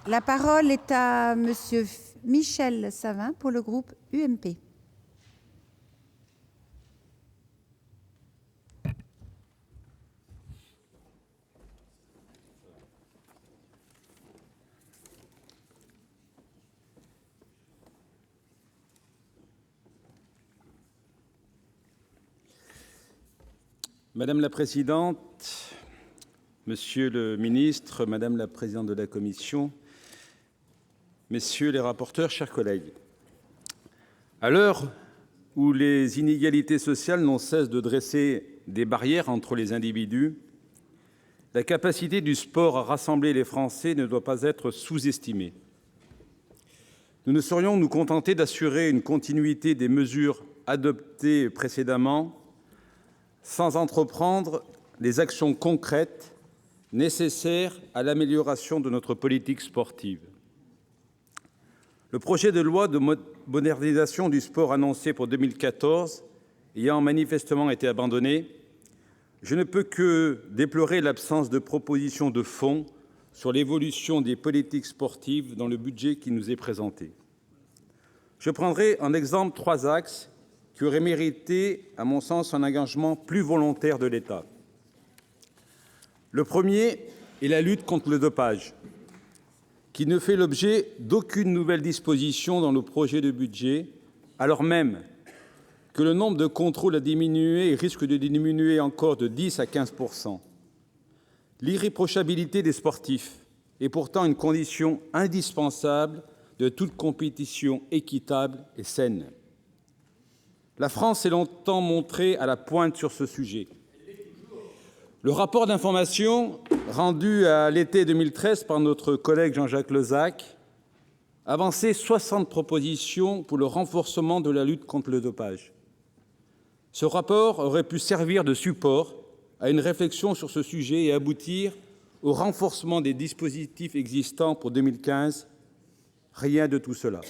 La parole est à monsieur Michel Savin pour le groupe UMP. Madame la présidente, monsieur le ministre, madame la présidente de la commission, messieurs les rapporteurs, chers collègues, à l'heure où les inégalités sociales n'ont cesse de dresser des barrières entre les individus, la capacité du sport à rassembler les Français ne doit pas être sous-estimée. Nous ne saurions nous contenter d'assurer une continuité des mesures adoptées précédemment sans entreprendre les actions concrètes nécessaires à l'amélioration de notre politique sportive. Le projet de loi de modernisation du sport annoncé pour 2014 ayant manifestement été abandonné, je ne peux que déplorer l'absence de propositions de fond sur l'évolution des politiques sportives dans le budget qui nous est présenté. Je prendrai en exemple 3 axes qui aurait mérité, à mon sens, un engagement plus volontaire de l'État. Le premier est la lutte contre le dopage, qui ne fait l'objet d'aucune nouvelle disposition dans le projet de budget, alors même que le nombre de contrôles a diminué et risque de diminuer encore de 10 à 15 %. L'irréprochabilité des sportifs est pourtant une condition indispensable de toute compétition équitable et saine. La France s'est longtemps montrée à la pointe sur ce sujet. Le rapport d'information rendu à l'été 2013 par notre collègue Jean-Jacques Lozach avançait 60 propositions pour le renforcement de la lutte contre le dopage. Ce rapport aurait pu servir de support à une réflexion sur ce sujet et aboutir au renforcement des dispositifs existants pour 2015. Rien de tout cela.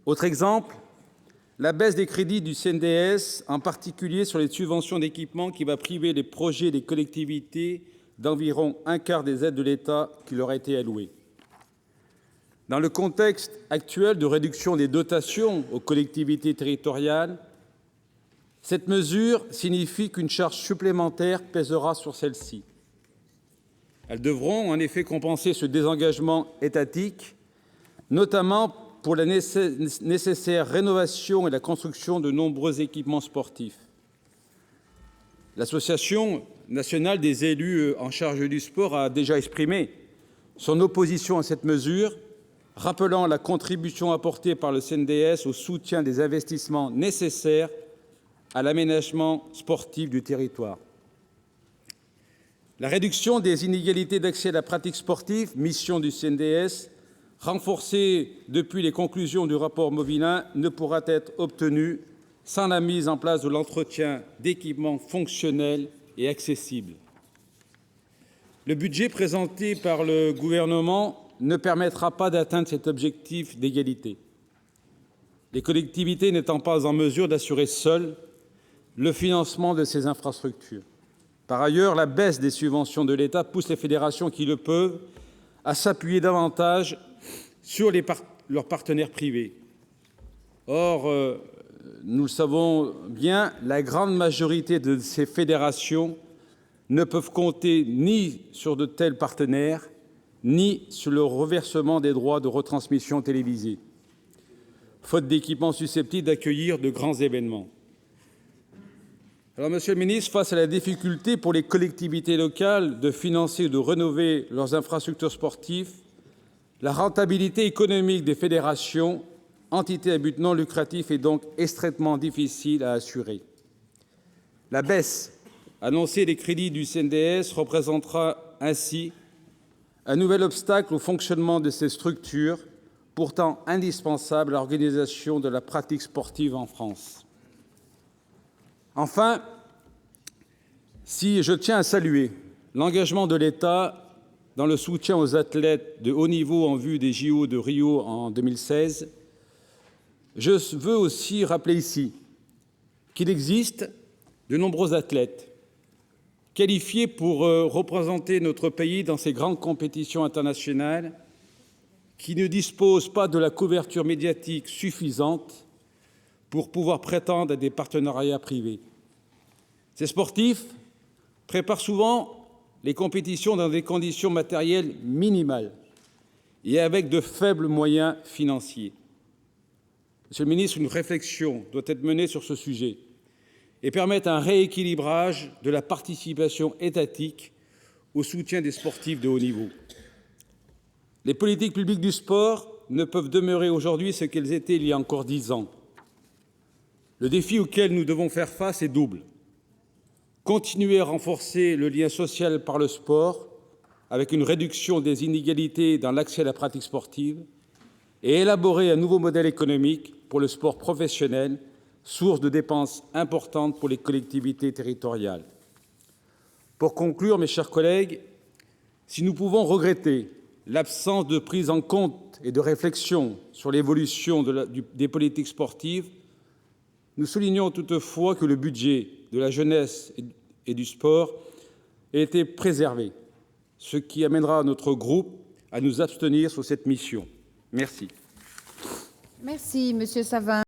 Autre exemple, la baisse des crédits du CNDS, en particulier sur les subventions d'équipement, qui va priver les projets des collectivités d'environ un quart des aides de l'État qui leur a été allouées. Dans le contexte actuel de réduction des dotations aux collectivités territoriales, cette mesure signifie qu'une charge supplémentaire pèsera sur celles-ci. Elles devront en effet compenser ce désengagement étatique, notamment pour la nécessaire rénovation et la construction de nombreux équipements sportifs. L'Association nationale des élus en charge du sport a déjà exprimé son opposition à cette mesure, rappelant la contribution apportée par le CNDS au soutien des investissements nécessaires à l'aménagement sportif du territoire. La réduction des inégalités d'accès à la pratique sportive, mission du CNDS, renforcée depuis les conclusions du rapport Mobilin, ne pourra être obtenue sans la mise en place de l'entretien d'équipements fonctionnels et accessibles. Le budget présenté par le Gouvernement ne permettra pas d'atteindre cet objectif d'égalité, les collectivités n'étant pas en mesure d'assurer seules le financement de ces infrastructures. Par ailleurs, la baisse des subventions de l'État pousse les fédérations qui le peuvent à s'appuyer davantage sur leurs partenaires privés. Or, nous le savons bien, la grande majorité de ces fédérations ne peuvent compter ni sur de tels partenaires, ni sur le reversement des droits de retransmission télévisée, faute d'équipements susceptibles d'accueillir de grands événements. Alors, Monsieur le ministre, face à la difficulté pour les collectivités locales de financer ou de rénover leurs infrastructures sportives, la rentabilité économique des fédérations, entités à but non lucratif, est donc extrêmement difficile à assurer. La baisse annoncée des crédits du CNDS représentera ainsi un nouvel obstacle au fonctionnement de ces structures, pourtant indispensables à l'organisation de la pratique sportive en France. Enfin, si je tiens à saluer l'engagement de l'État dans le soutien aux athlètes de haut niveau en vue des JO de Rio en 2016, je veux aussi rappeler ici qu'il existe de nombreux athlètes qualifiés pour représenter notre pays dans ces grandes compétitions internationales qui ne disposent pas de la couverture médiatique suffisante pour pouvoir prétendre à des partenariats privés. Ces sportifs préparent souvent les compétitions dans des conditions matérielles minimales et avec de faibles moyens financiers. Monsieur le ministre, une réflexion doit être menée sur ce sujet et permettre un rééquilibrage de la participation étatique au soutien des sportifs de haut niveau. Les politiques publiques du sport ne peuvent demeurer aujourd'hui ce qu'elles étaient il y a encore 10 ans. Le défi auquel nous devons faire face est double. Continuer à renforcer le lien social par le sport, avec une réduction des inégalités dans l'accès à la pratique sportive, et élaborer un nouveau modèle économique pour le sport professionnel, source de dépenses importantes pour les collectivités territoriales. Pour conclure, mes chers collègues, si nous pouvons regretter l'absence de prise en compte et de réflexion sur l'évolution des politiques sportives, nous soulignons toutefois que le budget de la jeunesse et du sport a été préservé, ce qui amènera notre groupe à nous abstenir sur cette mission. Merci. Merci, Monsieur Savin.